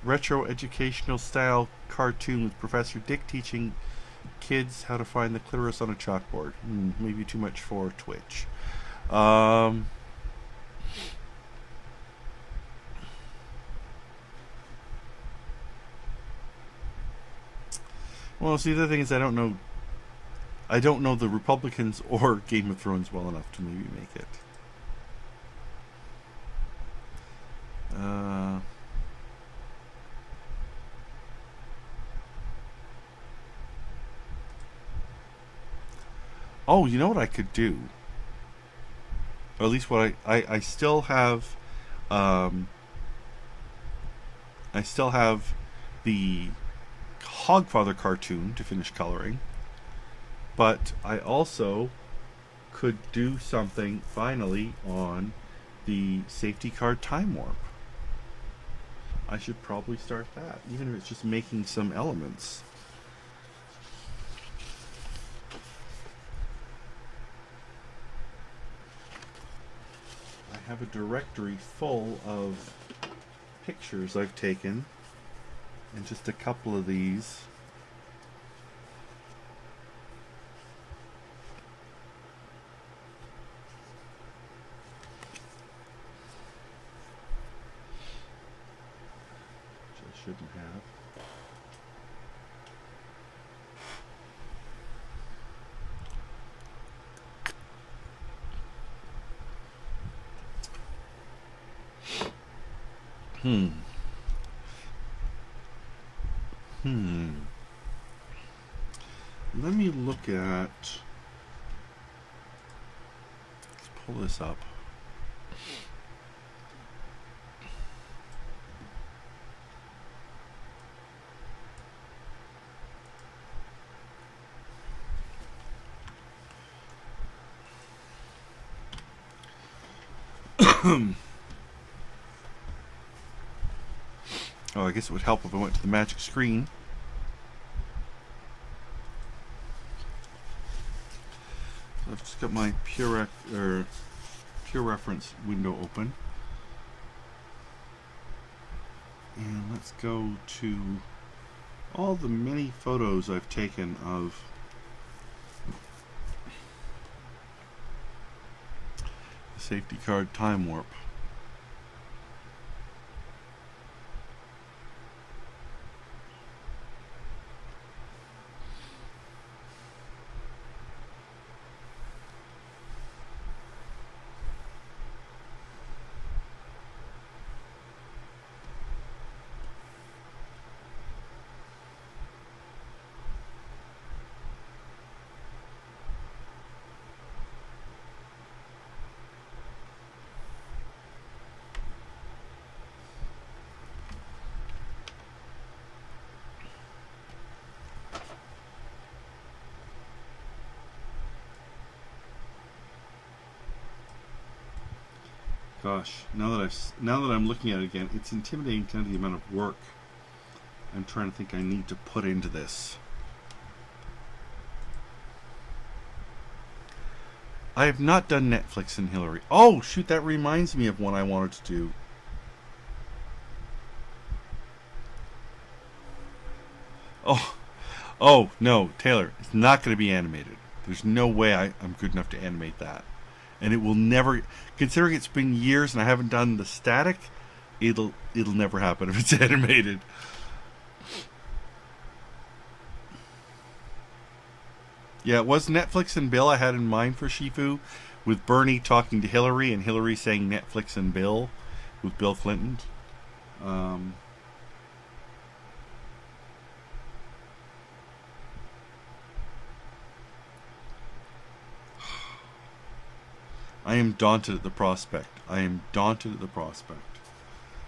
retro educational style cartoon with Professor Dick teaching kids how to find the clitoris on a chalkboard. Maybe too much for Twitch. Well, see, the other thing is I don't know the Republicans or Game of Thrones well enough to maybe make it. Oh, you know what I could do? Or at least what I still have. I still have the Hogfather cartoon to finish coloring. But I also could do something finally on the safety card time warp. I should probably start that, even if it's just making some elements. I have a directory full of pictures I've taken, and just a couple of these. Shouldn't have. Let me look at. Let's pull this up. Oh, I guess it would help if I went to the magic screen. So I've just got my pure reference window open. And let's go to all the many photos I've taken of the safety card time warp. Gosh, now that I'm looking at it again, it's intimidating kind of the amount of work I'm trying to think I need to put into this. I have not done Netflix and Hillary. Oh, shoot, that reminds me of one I wanted to do. Oh, no, Taylor, it's not going to be animated. There's no way I'm good enough to animate that. And it will never, considering it's been years and I haven't done the static, it'll never happen if it's animated. Yeah, it was Netflix and Bill I had in mind for Shifu, with Bernie talking to Hillary and Hillary saying Netflix and Bill with Bill Clinton. I am daunted at the prospect.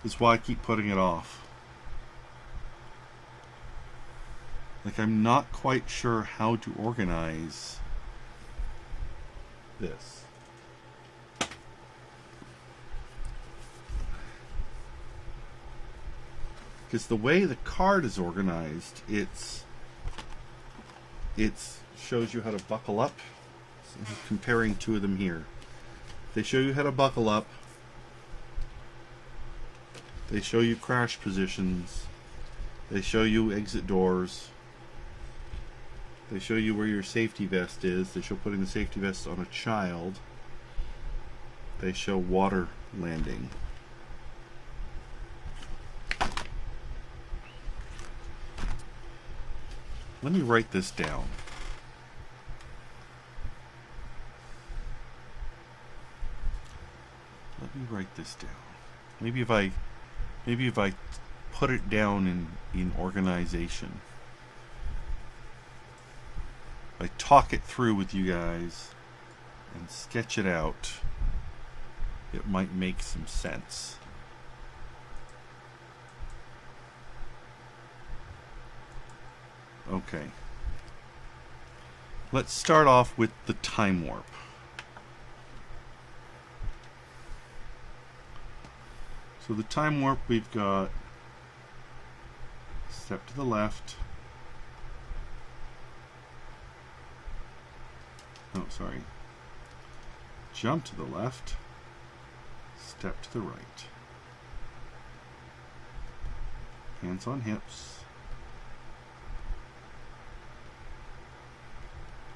That's why I keep putting it off. Like, I'm not quite sure how to organize this. Because the way the card is organized, it shows you how to buckle up. So I'm comparing two of them here. They show you how to buckle up. They show you crash positions. They show you exit doors. They show you where your safety vest is. They show putting the safety vest on a child. They show water landing. Let me write this down. Let me write this down. Maybe if I put it down in organization. I talk it through with you guys and sketch it out, it might make some sense. Okay. Let's start off with the time warp. So the time warp, we've got step to the left. Oh, sorry. Jump to the left. Step to the right. Hands on hips.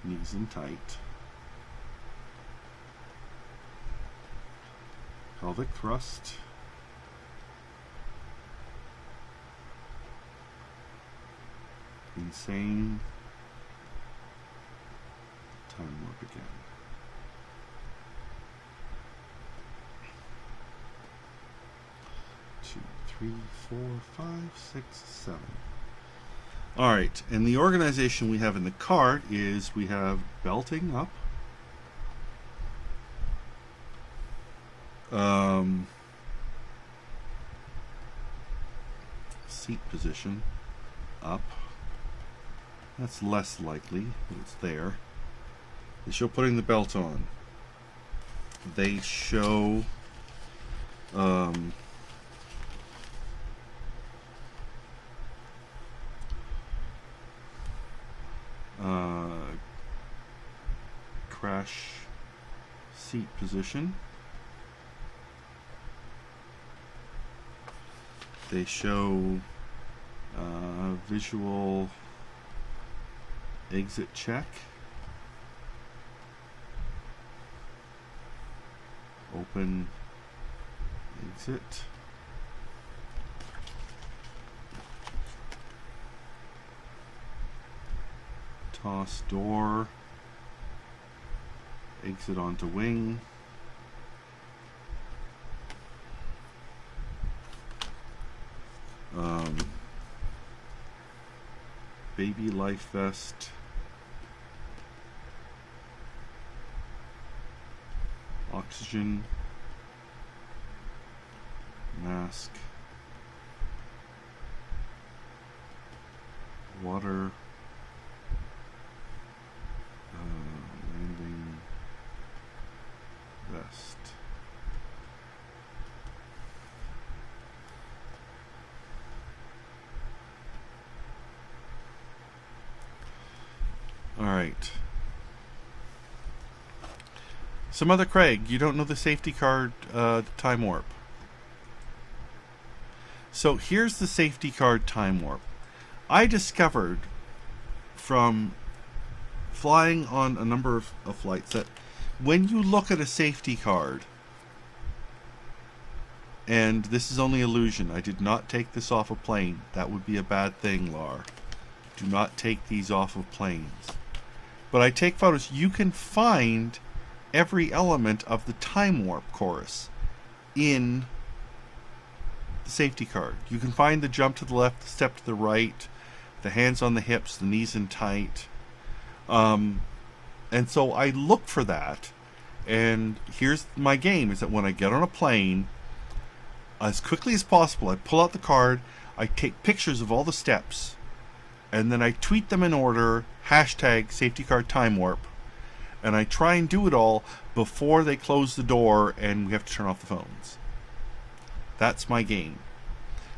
Knees in tight. Pelvic thrust. Insane. Time warp again. Two, three, four, five, six, seven. Alright, and the organization we have in the card is we have belting up. Seat position up. That's less likely, but it's there. They show putting the belt on. They show crash seat position. They show visual exit check. Open exit. Toss door. Exit onto wing. Baby life vest. Oxygen. Mask. Water. Landing vest. All right. Some other Craig, you don't know the safety card time warp. So here's the safety card time warp. I discovered from flying on a number of flights that when you look at a safety card, and this is only illusion, I did not take this off a plane. That would be a bad thing, Lar. Do not take these off of planes. But I take photos. You can find every element of the time warp chorus in the safety card. You can find the jump to the left, the step to the right, the hands on the hips, the knees in tight. And so I look for that. And here's my game, is that when I get on a plane, as quickly as possible, I pull out the card, I take pictures of all the steps, and then I tweet them in order, hashtag safety card time warp, and I try and do it all before they close the door and we have to turn off the phones. That's my game.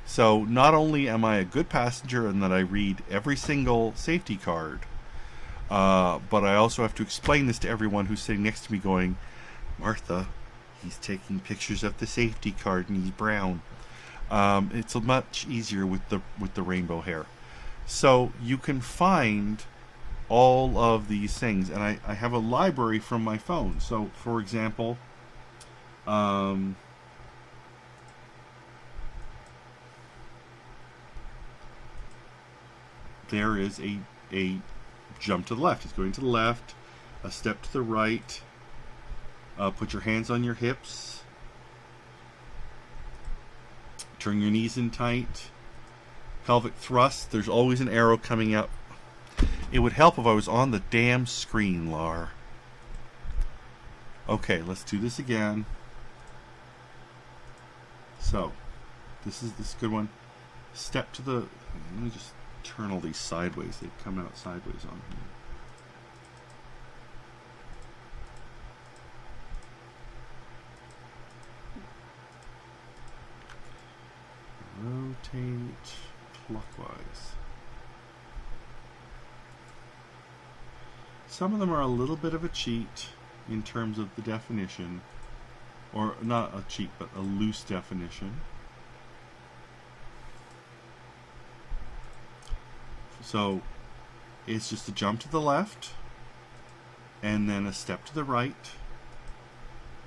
So not only am I a good passenger in that I read every single safety card, but I also have to explain this to everyone who's sitting next to me going, Martha, he's taking pictures of the safety card and he's brown. It's much easier with the rainbow hair. So you can find all of these things, and I have a library from my phone. So, for example, um, there is a jump to the left. It's going to the left, a step to the right. Put your hands on your hips. Turn your knees in tight. Pelvic thrust. There's always an arrow coming up. It would help if I was on the damn screen, Lar. Okay, let's do this again. So, this is good one. Step to the... Let me just turn all these sideways. They come out sideways on here. Rotate clockwise. Some of them are a little bit of a cheat in terms of the definition, or not a cheat, but a loose definition. So it's just a jump to the left and then a step to the right.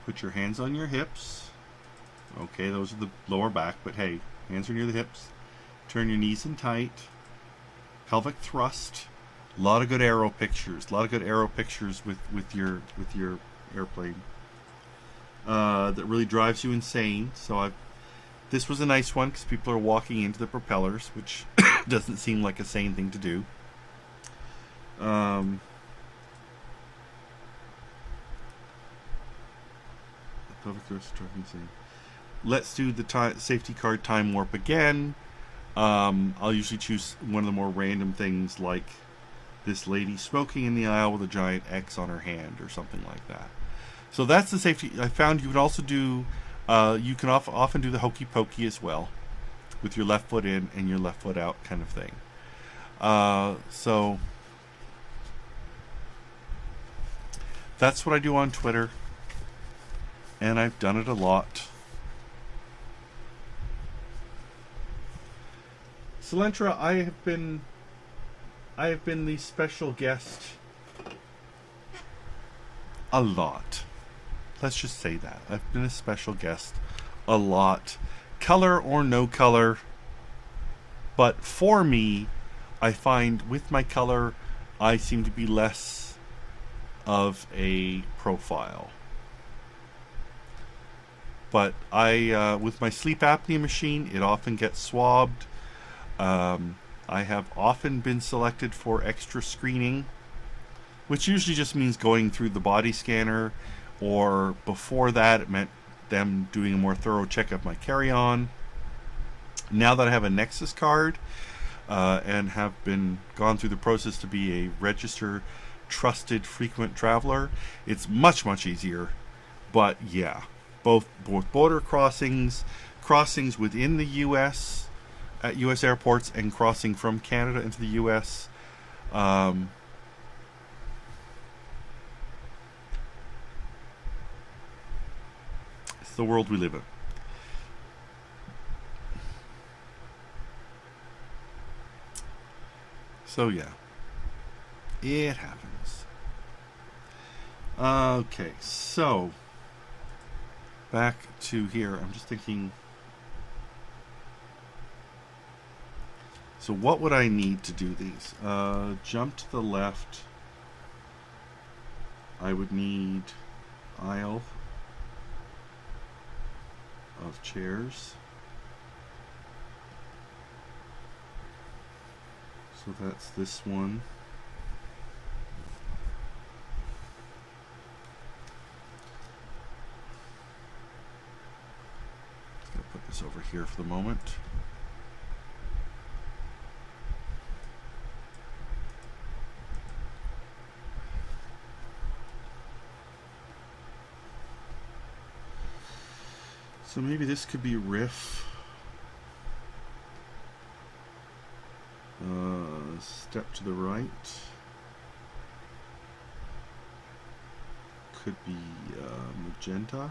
Put your hands on your hips. Okay, those are the lower back, but hey, hands are near the hips. Turn your knees in tight. Pelvic thrust. A lot of good aero pictures. A lot of good aero pictures with your airplane. That really drives you insane. So this was a nice one because people are walking into the propellers, which doesn't seem like a sane thing to do. Pelvic thrust driving insane. Let's do the safety card time warp again. I'll usually choose one of the more random things like this lady smoking in the aisle with a giant X on her hand or something like that. So that's the safety. I found you can also do, you can often do the hokey pokey as well with your left foot in and your left foot out kind of thing. So that's what I do on Twitter, and I've done it a lot. Solentra, I have been the special guest a lot. Let's just say that. I've been a special guest a lot. Color or no color. But for me, I find with my color, I seem to be less of a profile. But with my sleep apnea machine, it often gets swabbed. I have often been selected for extra screening, which usually just means going through the body scanner, or before that it meant them doing a more thorough check of my carry-on. Now that I have a Nexus card and have gone through the process to be a registered, trusted, frequent traveler, it's much, much easier. But yeah, both border crossings within the U.S., at U.S. airports, and crossing from Canada into the U.S. It's the world we live in. So yeah, it happens. Okay, so back to here. I'm just thinking. So what would I need to do these? Jump to the left. I would need aisle of chairs. So that's this one. Just gonna put this over here for the moment. So maybe this could be riff. Step to the right. Could be magenta.